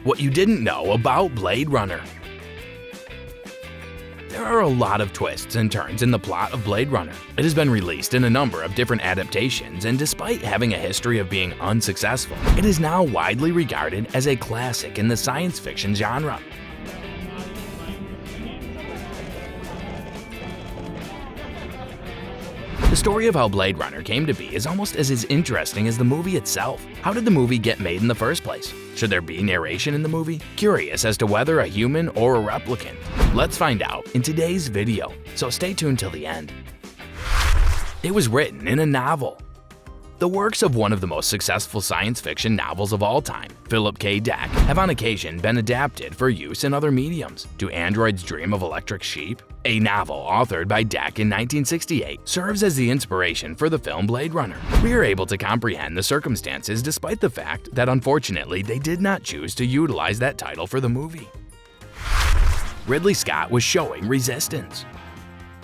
What you didn't know about Blade Runner. There are a lot of twists and turns in the plot of Blade Runner. It has been released in a number of different adaptations, and despite having a history of being unsuccessful, it is now widely regarded as a classic in the science fiction genre. The story of how Blade Runner came to be is almost as interesting as the movie itself. How did the movie get made in the first place? Should there be narration in the movie? Curious as to whether a human or a replicant? Let's find out in today's video, so stay tuned till the end. It was written in a novel. The works of one of the most successful science fiction novels of all time, Philip K. Dick, have on occasion been adapted for use in other mediums. Do androids dream of electric sheep? A novel authored by Dick in 1968 serves as the inspiration for the film Blade Runner. We are able to comprehend the circumstances despite the fact that unfortunately they did not choose to utilize that title for the movie. Ridley Scott was showing resistance.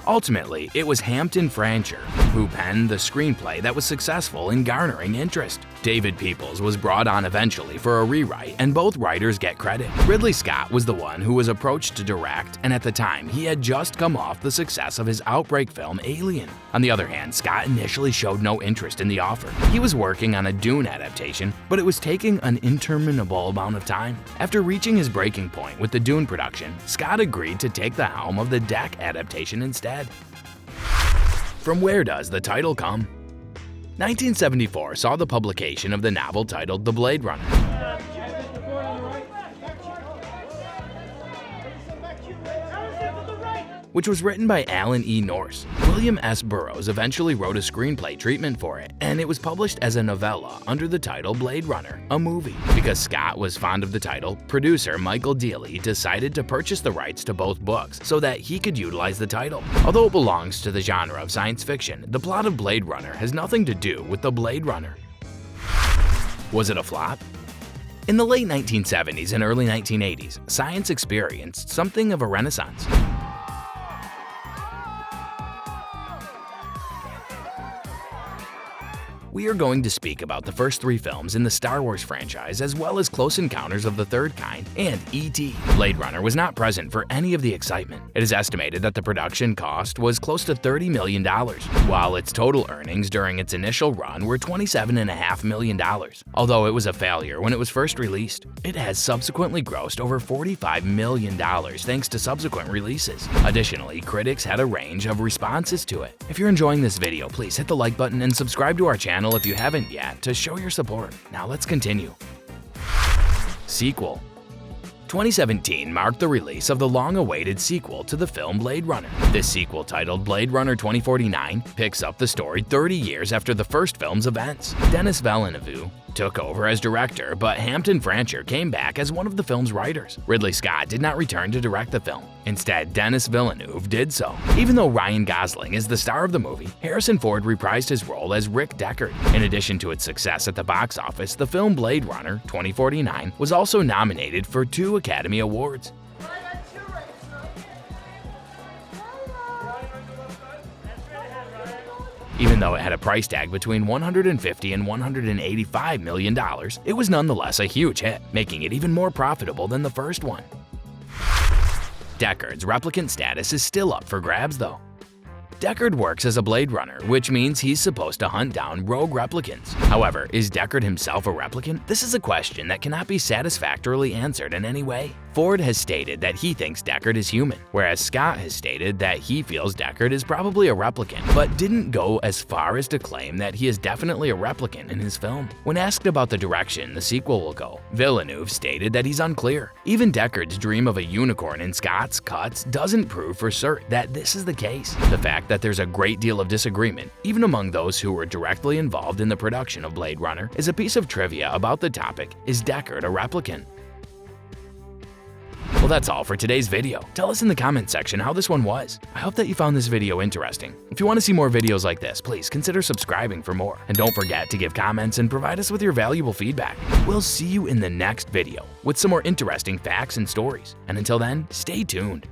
Ultimately, it was Hampton Fancher who penned the screenplay that was successful in garnering interest. David Peoples was brought on eventually for a rewrite, and both writers get credit. Ridley Scott was the one who was approached to direct, and at the time, he had just come off the success of his Outbreak film Alien. On the other hand, Scott initially showed no interest in the offer. He was working on a Dune adaptation, but it was taking an interminable amount of time. After reaching his breaking point with the Dune production, Scott agreed to take the helm of the Dick adaptation instead. From where does the title come? 1974 saw the publication of the novel titled The Blade Runner, which was written by Alan E. Nourse. William S. Burroughs eventually wrote a screenplay treatment for it, and it was published as a novella under the title Blade Runner, a movie. Because Scott was fond of the title, producer Michael Dealey decided to purchase the rights to both books so that he could utilize the title. Although it belongs to the genre of science fiction, the plot of Blade Runner has nothing to do with the Blade Runner. Was it a flop? In the late 1970s and early 1980s, science experienced something of a renaissance. We are going to speak about the first 3 films in the Star Wars franchise, as well as Close Encounters of the Third Kind and E.T. Blade Runner was not present for any of the excitement. It is estimated that the production cost was close to $30 million, while its total earnings during its initial run were $27.5 million. Although it was a failure when it was first released, it has subsequently grossed over $45 million thanks to subsequent releases. Additionally, critics had a range of responses to it. If you're enjoying this video, please hit the like button and subscribe to our channel if you haven't yet to show your support. Now let's continue. Sequel. 2017 marked the release of the long-awaited sequel to the film Blade Runner. This sequel, titled Blade Runner 2049, picks up the story 30 years after the first film's events. Denis Villeneuve took over as director, but Hampton Fancher came back as one of the film's writers. Ridley Scott did not return to direct the film. Instead, Denis Villeneuve did so. Even though Ryan Gosling is the star of the movie, Harrison Ford reprised his role as Rick Deckard. In addition to its success at the box office, the film Blade Runner 2049 was also nominated for 2 Academy Awards. Even though it had a price tag between $150 and $185 million, it was nonetheless a huge hit, making it even more profitable than the first one. Deckard's replicant status is still up for grabs though. Deckard works as a Blade Runner, which means he's supposed to hunt down rogue replicants. However, is Deckard himself a replicant? This is a question that cannot be satisfactorily answered in any way. Ford has stated that he thinks Deckard is human, whereas Scott has stated that he feels Deckard is probably a replicant, but didn't go as far as to claim that he is definitely a replicant in his film. When asked about the direction the sequel will go, Villeneuve stated that he's unclear. Even Deckard's dream of a unicorn in Scott's cuts doesn't prove for certain that this is the case. The fact that there's a great deal of disagreement, even among those who were directly involved in the production of Blade Runner, is a piece of trivia about the topic: is Deckard a replicant? Well, that's all for today's video. Tell us in the comment section how this one was. I hope that you found this video interesting. If you want to see more videos like this, please consider subscribing for more. And don't forget to give comments and provide us with your valuable feedback. We'll see you in the next video with some more interesting facts and stories. And until then, stay tuned.